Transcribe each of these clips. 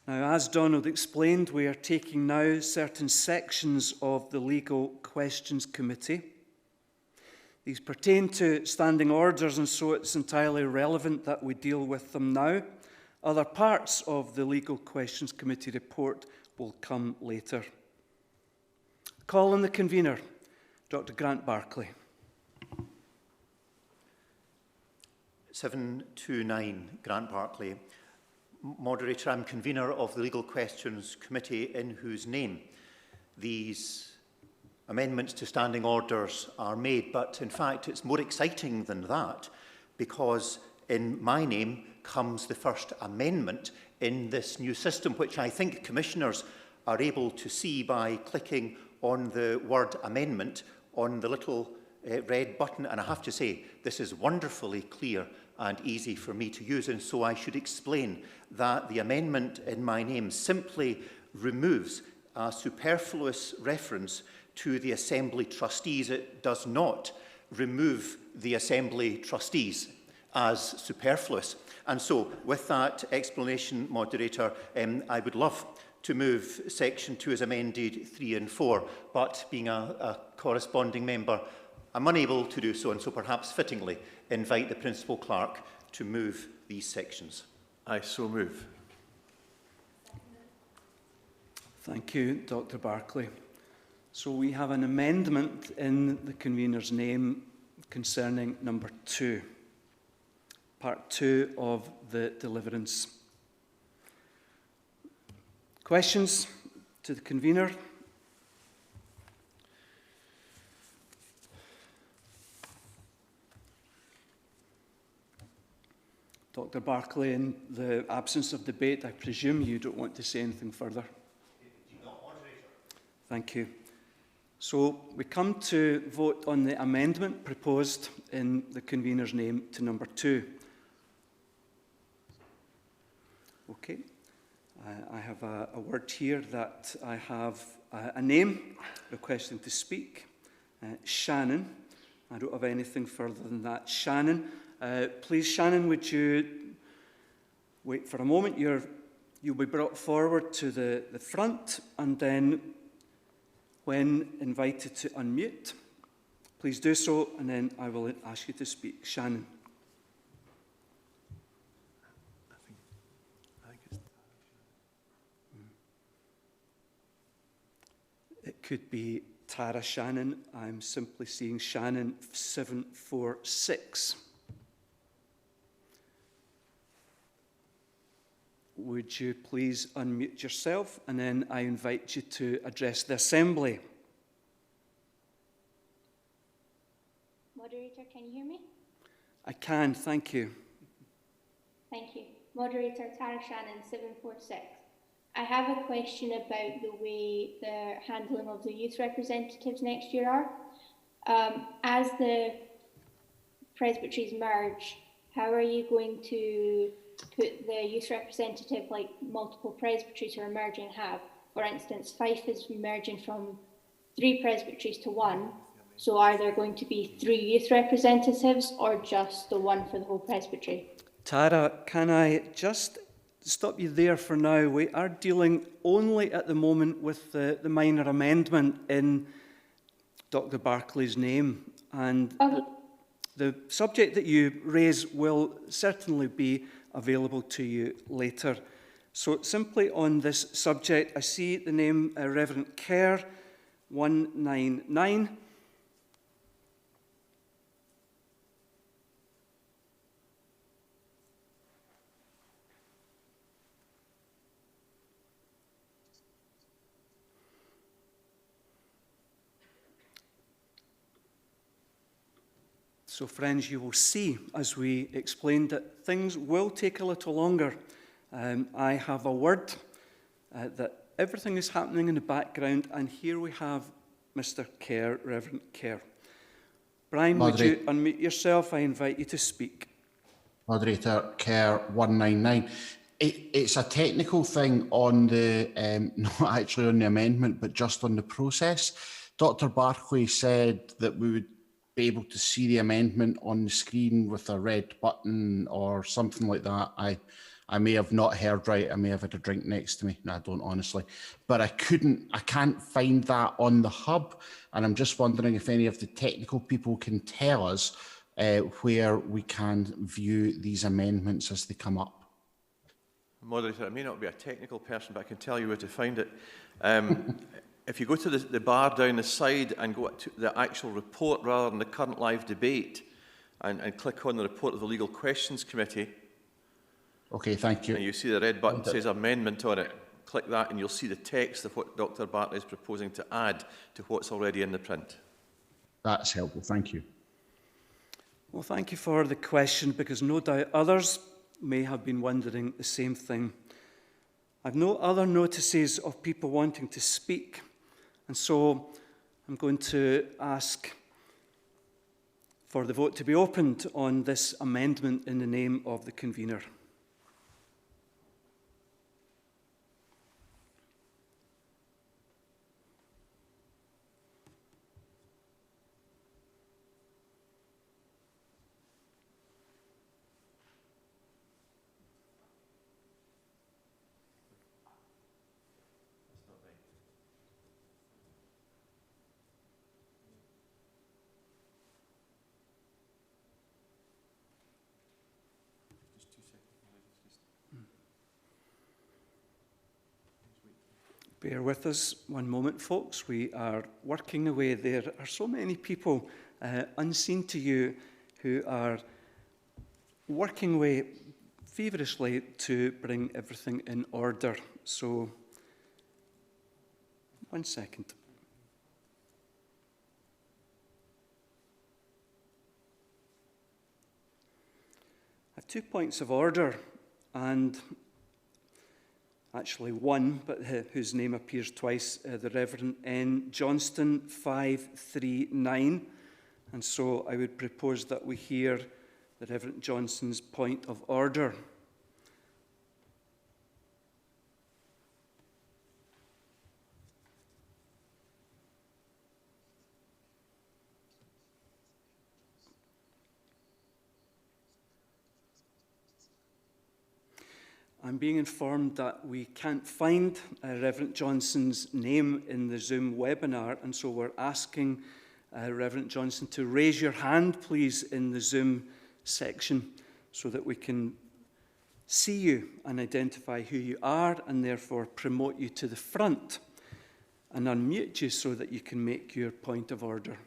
Now, as Donald explained, we are taking now certain sections of the Legal Questions Committee. These pertain to standing orders, and so it's entirely relevant that we deal with them now. Other parts of the Legal Questions Committee report will come later. Call on the convener, Dr. Grant Barclay. 729, Grant Barclay. Moderator, I'm convener of the Legal Questions Committee, in whose name these amendments to standing orders are made. But in fact, it's more exciting than that, because in my name comes the first amendment in this new system, which I think commissioners are able to see by clicking on the word amendment on the little red button. And I have to say, this is wonderfully clear and easy for me to use, and so I should explain that the amendment in my name simply removes a superfluous reference to the Assembly trustees. It does not remove the Assembly trustees as superfluous. And so, with that explanation, Moderator, I would love to move Section 2 as amended 3 and 4, but being a corresponding member, I'm unable to do so, and so perhaps fittingly invite the Principal Clerk to move these sections. I so move. Thank you, Dr. Barclay. So we have an amendment in the convener's name concerning number 2, part 2 of the deliverance. Questions to the convener? Dr. Barclay, in the absence of debate, I presume you don't want to say anything further? Thank you. So we come to vote on the amendment proposed in the convener's name to number 2. Okay. I have a word here that I have a name requesting to speak. Shannon. I don't have anything further than that. Shannon. Please, Shannon, would you wait for a moment? You'll be brought forward to the front, and then when invited to unmute, please do so, and then I will ask you to speak. Shannon. It could be Tara Shannon. I'm simply seeing Shannon 746. Would you please unmute yourself, and then I invite you to address the Assembly. Moderator, can you hear me? I can, thank you. Thank you. Moderator, Tara Shannon, 746. I have a question about the way the handling of the youth representatives next year are. As the presbyteries merge, how are you going to put the youth representative like multiple presbyteries who are merging have? For instance, Fife is merging from 3 presbyteries to 1. So are there going to be 3 youth representatives, or just the 1 for the whole presbytery? Tara, can I just stop you there for now? We are dealing only at the moment with the minor amendment in Dr. Barclay's name. And Okay. the subject that you raise will certainly be available to you later. So simply on this subject, I see the name Reverend Kerr, 199. So friends, you will see, as we explained, that things will take a little longer. I have a word that everything is happening in the background, and here we have Mr. Kerr, Reverend Kerr. Brian, would you unmute yourself? I invite you to speak. Moderator, Kerr 199. It's a technical thing on the, not actually on the amendment, but just on the process. Dr. Barclay said that we would be able to see the amendment on the screen with a red button or something like that. I may have not heard right. I may have had a drink next to me. No, I don't honestly. But I can't find that on the hub. And I'm just wondering if any of the technical people can tell us where we can view these amendments as they come up. Moderator, I may not be a technical person, but I can tell you where to find it. If you go to the bar down the side and go to the actual report rather than the current live debate and click on the report of the Legal Questions Committee. Okay, thank you. And you see the red button says amendment on it. Click that and you'll see the text of what Dr. Bartley is proposing to add to what's already in the print. That's helpful, thank you. Well, thank you for the question, because no doubt others may have been wondering the same thing. I've no other notices of people wanting to speak, and so I'm going to ask for the vote to be opened on this amendment in the name of the convener. Bear with us one moment, folks. We are working away. There are so many people unseen to you who are working away feverishly to bring everything in order. So, 1 second. I have 2 points of order, and actually one, but whose name appears twice, the Reverend N. Johnston, 539. And so I would propose that we hear the Reverend Johnston's point of order. I'm being informed that we can't find Reverend Johnston's name in the Zoom webinar, and so we're asking Reverend Johnston to raise your hand, please, in the Zoom section so that we can see you and identify who you are and therefore promote you to the front and unmute you so that you can make your point of order.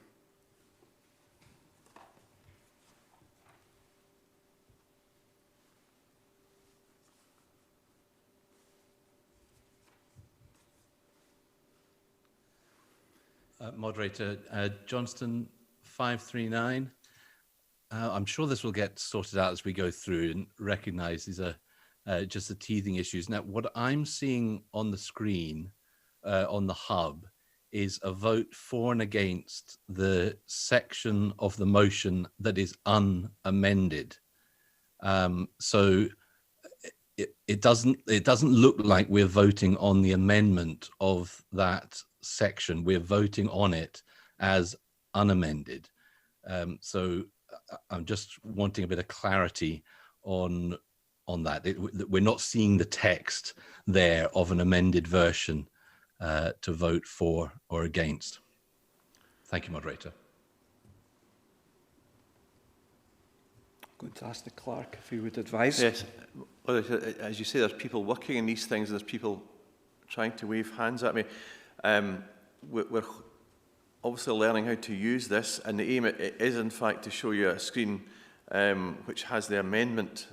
Moderator, Johnston 539. I'm sure this will get sorted out as we go through and recognise these are just the teething issues. Now, what I'm seeing on the screen on the hub is a vote for and against the section of the motion that is unamended. So it doesn't look like we're voting on the amendment of that section. We're voting on it as unamended. So I'm just wanting a bit of clarity on that. We're not seeing the text there of an amended version to vote for or against. Thank you, Moderator. I'm going to ask the clerk if he would advise. Yes, as you say, there's people working in these things. There's people trying to wave hands at me. We're obviously learning how to use this, and the aim is in fact to show you a screen which has the amendment.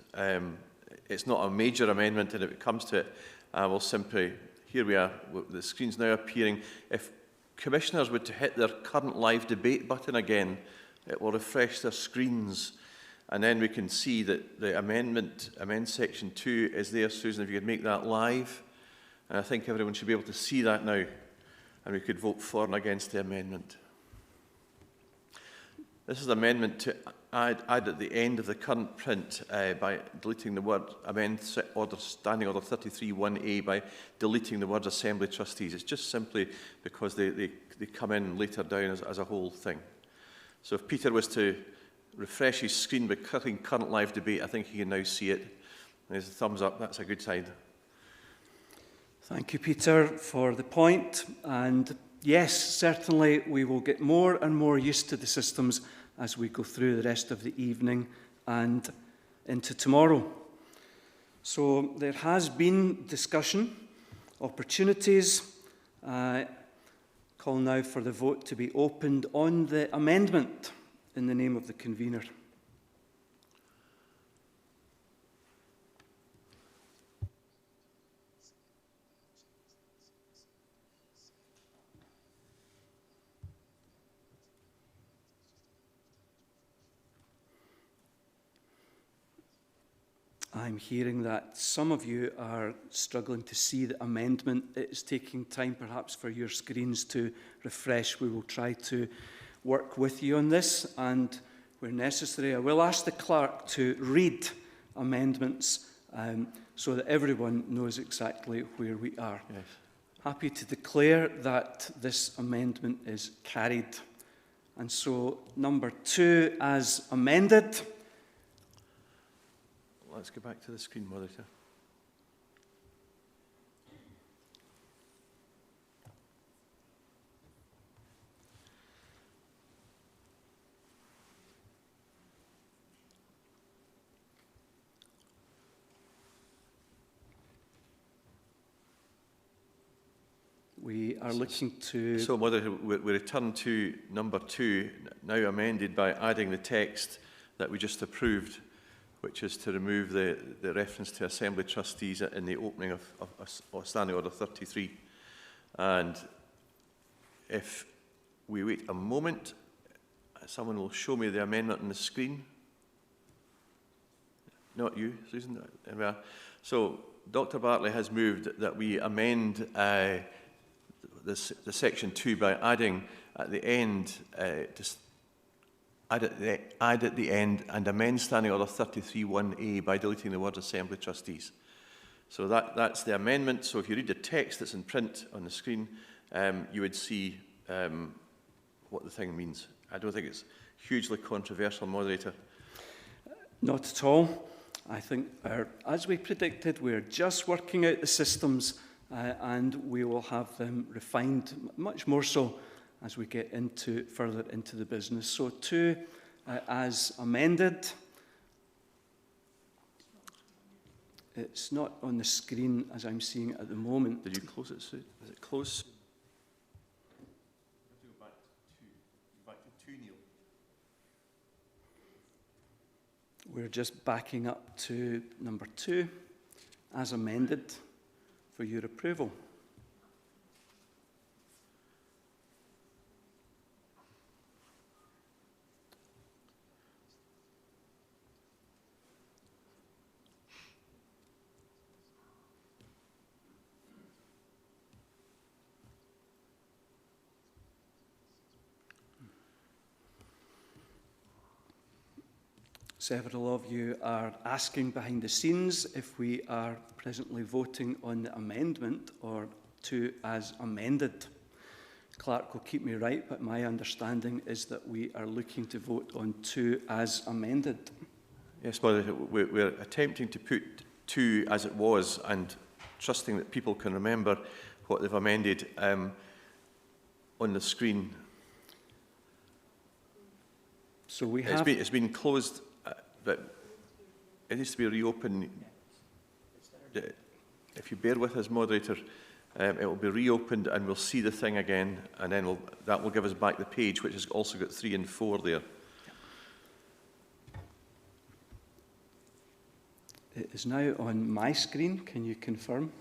It's not a major amendment, and if it comes to it, I will simply, here we are, the screen's now appearing. If commissioners were to hit their current live debate button again, it will refresh their screens, and then we can see that the amend section 2 is there. Susan, if you could make that live, and I think everyone should be able to see that now, and we could vote for and against the amendment. This is an amendment to add at the end of the current print by deleting the word amend order standing order 33(1)A by deleting the words Assembly Trustees. It's just simply because they come in later down as a whole thing. So if Peter was to refresh his screen by clicking current live debate, I think he can now see it. There's a thumbs up, that's a good sign. Thank you, Peter, for the point. And yes, certainly we will get more and more used to the systems as we go through the rest of the evening and into tomorrow. So there has been discussion, opportunities. Call now for the vote to be opened on the amendment in the name of the convener. I'm hearing that some of you are struggling to see the amendment. It is taking time perhaps for your screens to refresh. We will try to work with you on this, and where necessary, I will ask the clerk to read amendments so that everyone knows exactly where we are. Yes. Happy Happy to declare that this amendment is carried. And so number 2 as amended. Let's go back to the screen, moderator. We are looking to... So, moderator, we return to number 2, now amended by adding the text that we just approved, which is to remove the reference to Assembly trustees in the opening of Standing Order 33. And if we wait a moment, someone will show me the amendment on the screen. Not you, Susan. There we are. So Dr. Bartley has moved that we amend the section 2 by adding at the end add at the end and amend Standing Order 33(1)A by deleting the word Assembly trustees. So that's the amendment. So if you read the text that's in print on the screen, you would see what the thing means. I don't think it's hugely controversial, moderator. Not at all. I think, as we predicted, we're just working out the systems and we will have them refined much more so as we get further into the business. So 2 as amended. It's not on the screen as I'm seeing it at the moment. Did you close it, Sue? Is it closed? Go back to 2, Neil. We're just backing up to number 2 as amended for your approval. Several of you are asking behind the scenes if we are presently voting on the amendment or 2 as amended. Clerk will keep me right, but my understanding is that we are looking to vote on 2 as amended. Yes, Mother, we're attempting to put 2 as it was and trusting that people can remember what they've amended on the screen. So we have... It's been closed, but it needs to be reopened. If you bear with us, moderator, it will be reopened and we'll see the thing again, and then that will give us back the page, which has also got 3 and 4 there. It is now on my screen. Can you confirm?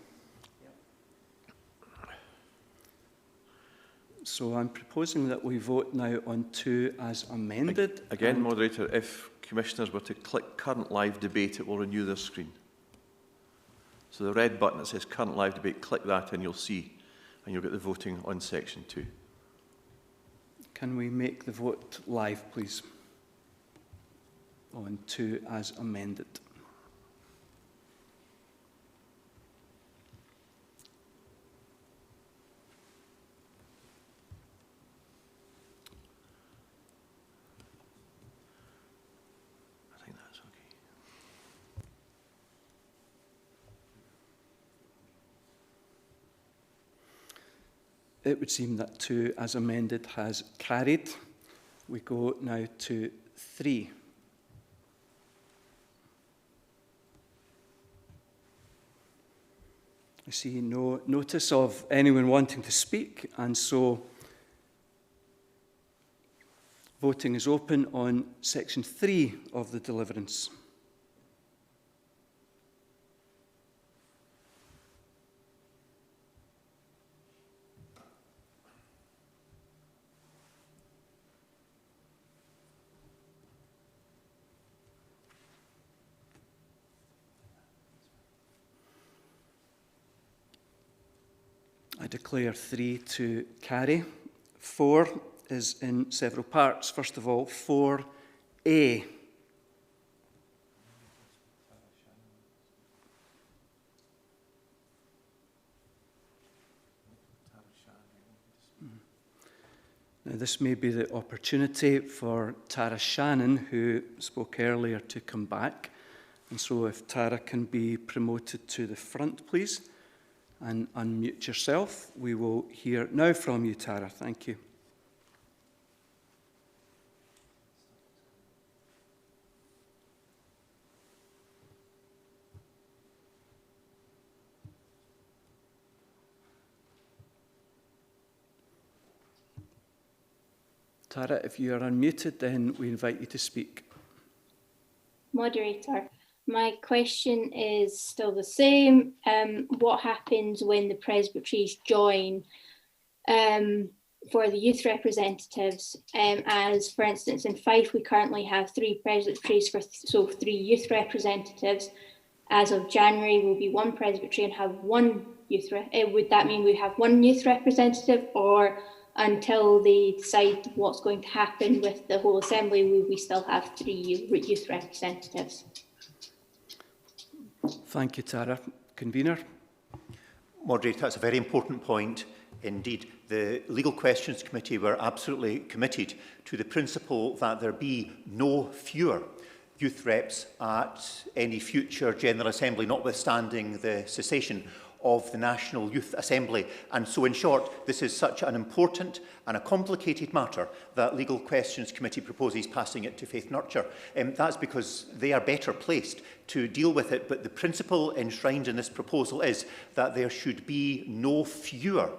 So I'm proposing that we vote now on 2 as amended. Again, moderator, if commissioners were to click current live debate, it will renew their screen. So the red button that says current live debate, click that and you'll see, and you'll get the voting on section 2. Can we make the vote live, please? On 2 as amended. It would seem that 2 as amended has carried. We go now to 3. I see no notice of anyone wanting to speak, and so voting is open on section 3 of the deliverance. I declare 3 to carry. 4 is in several parts. First of all, 4A. Now, this may be the opportunity for Tara Shannon, who spoke earlier, to come back. And so if Tara can be promoted to the front, please, and unmute yourself. We will hear now from you, Tara. Thank you. Tara, if you are unmuted, then we invite you to speak. Moderator, my question is still the same. What happens when the presbyteries join for the youth representatives? As, for instance, in Fife, we currently have 3 presbyteries, so 3 youth representatives. As of January, we'll be 1 presbytery and have 1 youth. Would that mean we have 1 youth representative, or until they decide what's going to happen with the whole assembly, will we still have 3 youth representatives? Thank you, Tara. Convener. Moderator, that's a very important point indeed. The Legal Questions Committee were absolutely committed to the principle that there be no fewer youth reps at any future General Assembly, notwithstanding the cessation of the National Youth Assembly. And so, in short, this is such an important and a complicated matter that Legal Questions Committee proposes passing it to Faith Nurture. That's because they are better placed to deal with it, but the principle enshrined in this proposal is that there should be no fewer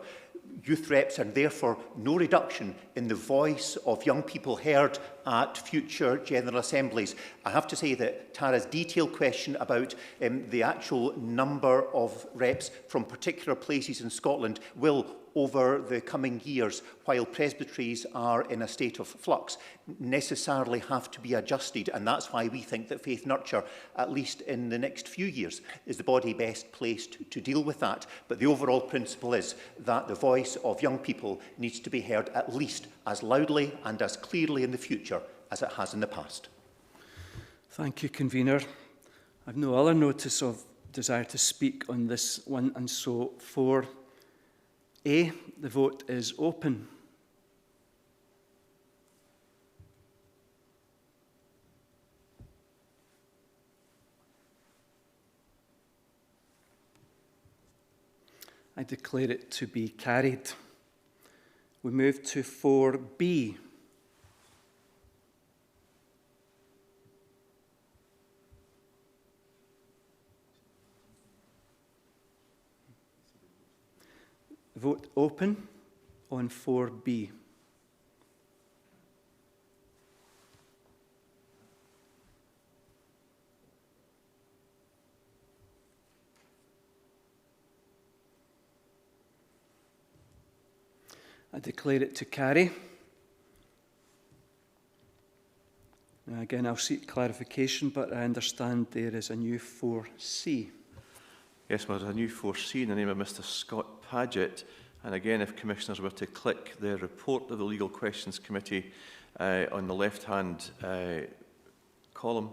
youth reps and therefore no reduction in the voice of young people heard at future General Assemblies. I have to say that Tara's detailed question about the actual number of reps from particular places in Scotland will, over the coming years, while presbyteries are in a state of flux, necessarily have to be adjusted. And that's why we think that Faith Nurture, at least in the next few years, is the body best placed to deal with that. But the overall principle is that the voice of young people needs to be heard at least as loudly and as clearly in the future as it has in the past. Thank you, Convener. I have no other notice of desire to speak on this one, and so 4A, the vote is open. I declare it to be carried. We move to 4B. Vote open on 4B. I declare it to carry. Now again, I'll seek clarification, but I understand there is a new 4C. Yes, well, there's a new 4C in the name of Mr Scott Paget. And again, if Commissioners were to click the report of the Legal Questions Committee on the left-hand column,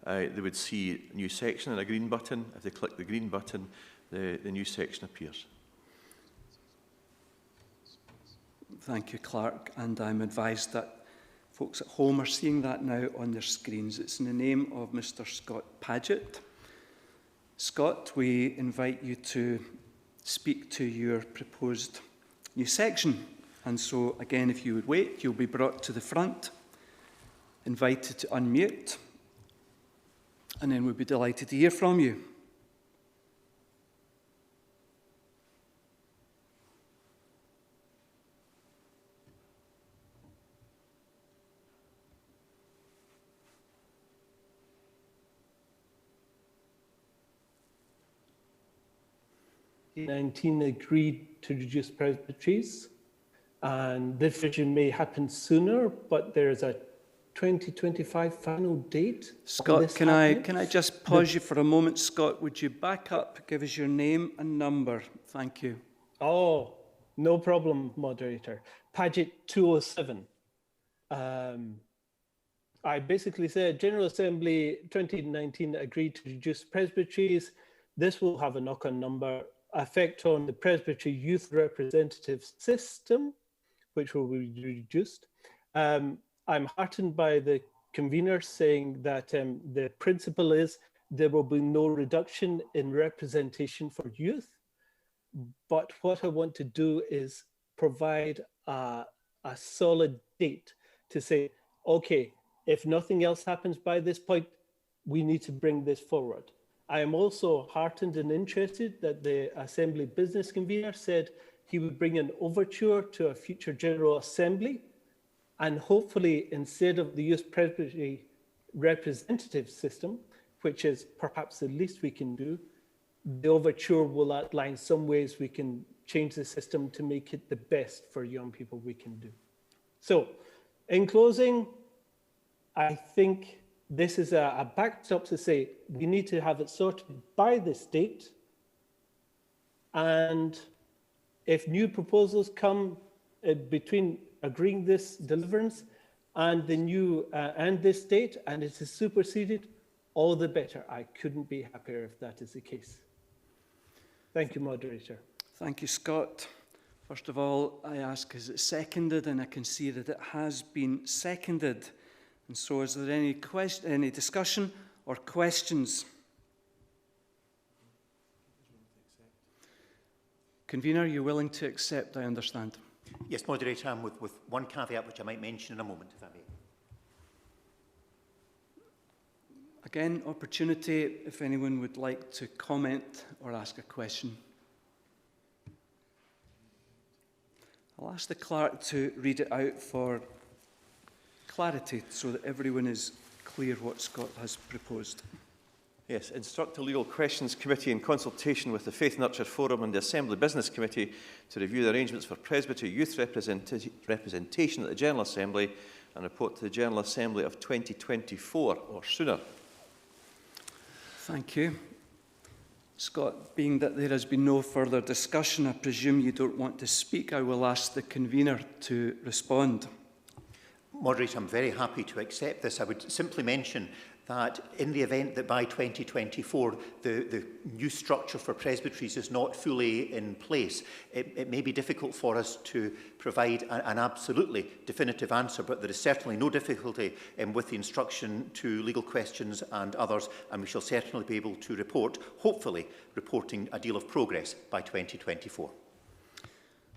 they would see a new section and a green button. If they click the green button, the new section appears. Thank you, Clerk. And I'm advised that folks at home are seeing that now on their screens. It's in the name of Mr Scott Paget. Scott, we invite you to speak to your proposed new section. And so, again, if you would wait, you'll be brought to the front, invited to unmute, and then we'll be delighted to hear from you. Agreed to reduce presbyteries, and this vision may happen sooner, but there's a 2025 final date. Scott, can I just pause you for a moment? Scott, would you back up, give us your name and number? Thank you. Oh, no problem, moderator. Paget 207. I basically said General Assembly 2019 agreed to reduce presbyteries. This will have a knock-on number effect on the presbytery youth representative system, which will be reduced. I'm heartened by the convener saying that the principle is there will be no reduction in representation for youth. But what I want to do is provide a solid date to say, okay, if nothing else happens by this point, we need to bring this forward. I am also heartened and interested that the Assembly Business Convener said he would bring an overture to a future General Assembly, and hopefully instead of the Youth Presbytery representative system, which is perhaps the least we can do, the overture will outline some ways we can change the system to make it the best for young people we can do. So, in closing, I think this is a backstop to say we need to have it sorted by this date. And if new proposals come between agreeing this deliverance and the new and this date, and it is superseded, all the better. I couldn't be happier if that is the case. Thank you, moderator. Thank you, Scott. First of all, I ask, is it seconded? And I can see that it has been seconded. And so is there any discussion or questions? Convener, you're willing to accept, I understand. Yes, moderator, and with one caveat which I might mention in a moment, if I may. Again, opportunity if anyone would like to comment or ask a question. I'll ask the clerk to read it out for clarity so that everyone is clear what Scott has proposed. Yes, instruct the Legal Questions Committee in consultation with the Faith Nurture Forum and the Assembly Business Committee to review the arrangements for presbytery youth representation at the General Assembly and report to the General Assembly of 2024 or sooner. Thank you. Scott, being that there has been no further discussion, I presume you don't want to speak. I will ask the convener to respond. Moderator, I'm very happy to accept this. I would simply mention that in the event that by 2024 the new structure for presbyteries is not fully in place, it may be difficult for us to provide an absolutely definitive answer, but there is certainly no difficulty with the instruction to Legal Questions and others, and we shall certainly be able to report, hopefully reporting a deal of progress by 2024.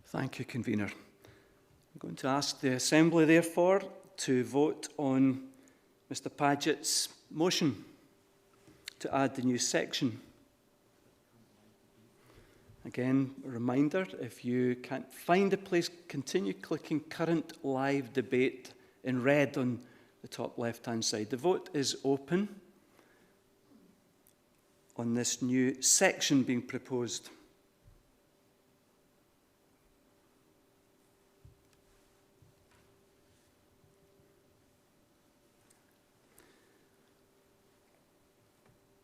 Thank you, Convener. I'm going to ask the Assembly, therefore, to vote on Mr. Paget's motion to add the new section. Again, a reminder, if you can't find a place, continue clicking current live debate in red on the top left-hand side. The vote is open on this new section being proposed.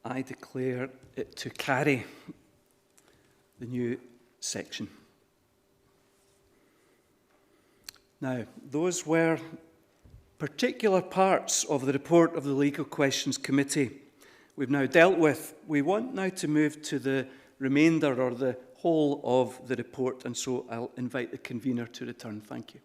I declare it to carry the new section. Now, those were particular parts of the report of the Legal Questions Committee we've now dealt with. We want now to move to the remainder or the whole of the report, and so I'll invite the convener to return. Thank you.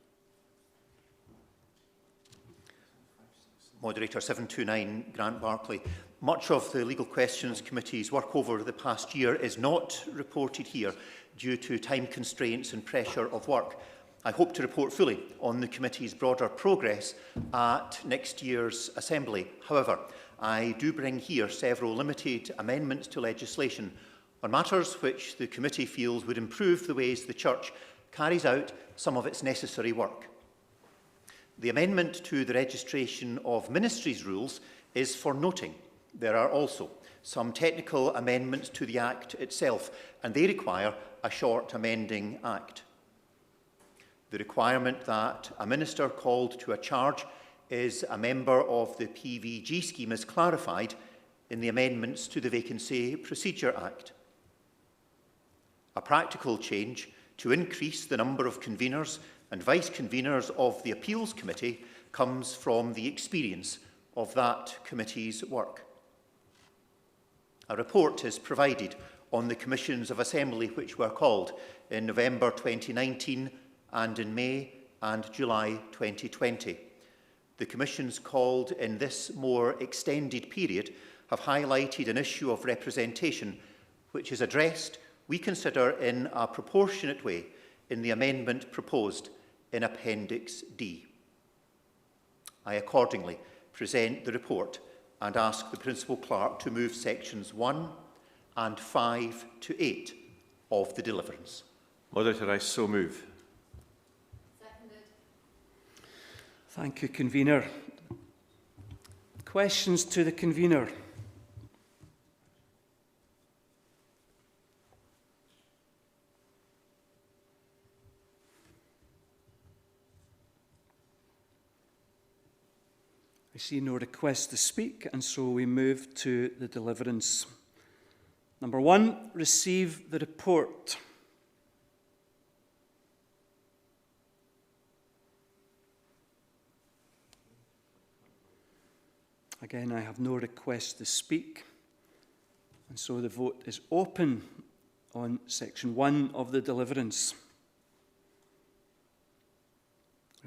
Moderator 729, Grant Barclay. Much of the Legal Questions Committee's work over the past year is not reported here due to time constraints and pressure of work. I hope to report fully on the committee's broader progress at next year's Assembly. However, I do bring here several limited amendments to legislation on matters which the committee feels would improve the ways the Church carries out some of its necessary work. The amendment to the registration of ministries rules is for noting. There are also some technical amendments to the Act itself, and they require a short amending Act. The requirement that a minister called to a charge is a member of the PVG scheme is clarified in the amendments to the Vacancy Procedure Act. A practical change to increase the number of conveners and vice-conveners of the Appeals Committee comes from the experience of that committee's work. A report is provided on the commissions of assembly which were called in November 2019 and in May and July 2020. The commissions called in this more extended period have highlighted an issue of representation which is addressed, we consider, in a proportionate way in the amendment proposed in Appendix D. I accordingly present the report and ask the Principal Clerk to move sections 1 and 5 to 8 of the deliverance. Moderator, I so move. Thank you, Convener. Questions to the Convener? I see no request to speak, and so we move to the deliverance. Number 1, receive the report. Again, I have no request to speak, and so the vote is open on section 1 of the deliverance.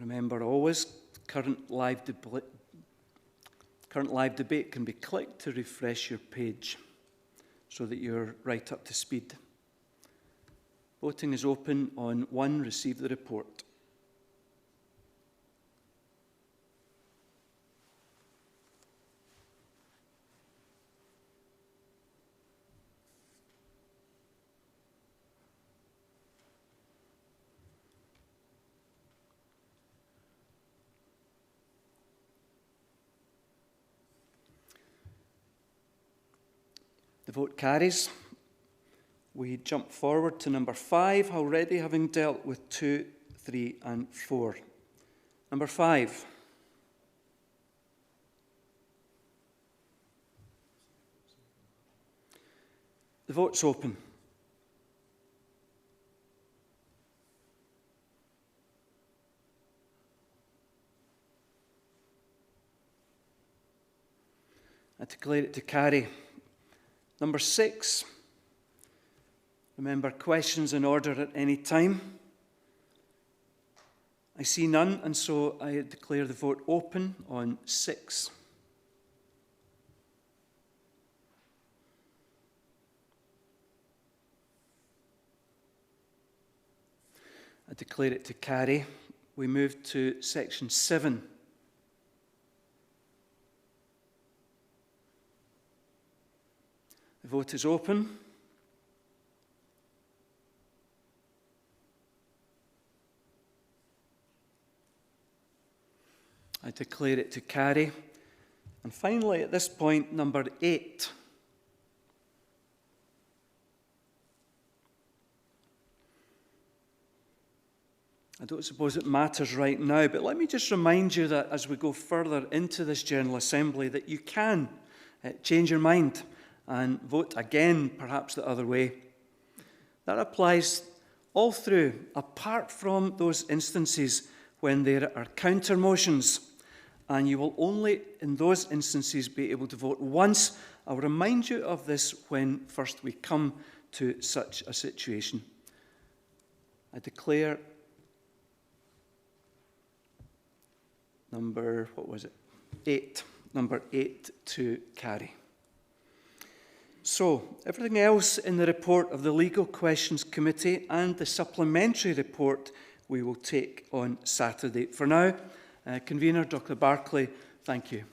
Remember always, current live debate can be clicked to refresh your page so that you're right up to speed. Voting is open on 1, receive the report. The vote carries. We jump forward to number 5, already having dealt with 2, 3 and 4. Number 5. The vote's open. I declare it to carry. Number 6, remember, questions in order at any time. I see none, and so I declare the vote open on 6. I declare it to carry. We move to section 7. The vote is open. I declare it to carry. And finally, at this point, number 8. I don't suppose it matters right now, but let me just remind you that as we go further into this General Assembly, that you can change your mind and vote again, perhaps the other way. That applies all through, apart from those instances when there are counter motions, and you will only, in those instances, be able to vote once. I'll remind you of this when first we come to such a situation. I declare number 8 to carry. So, everything else in the report of the Legal Questions Committee and the supplementary report we will take on Saturday. For now, Convener Dr. Barclay, thank you.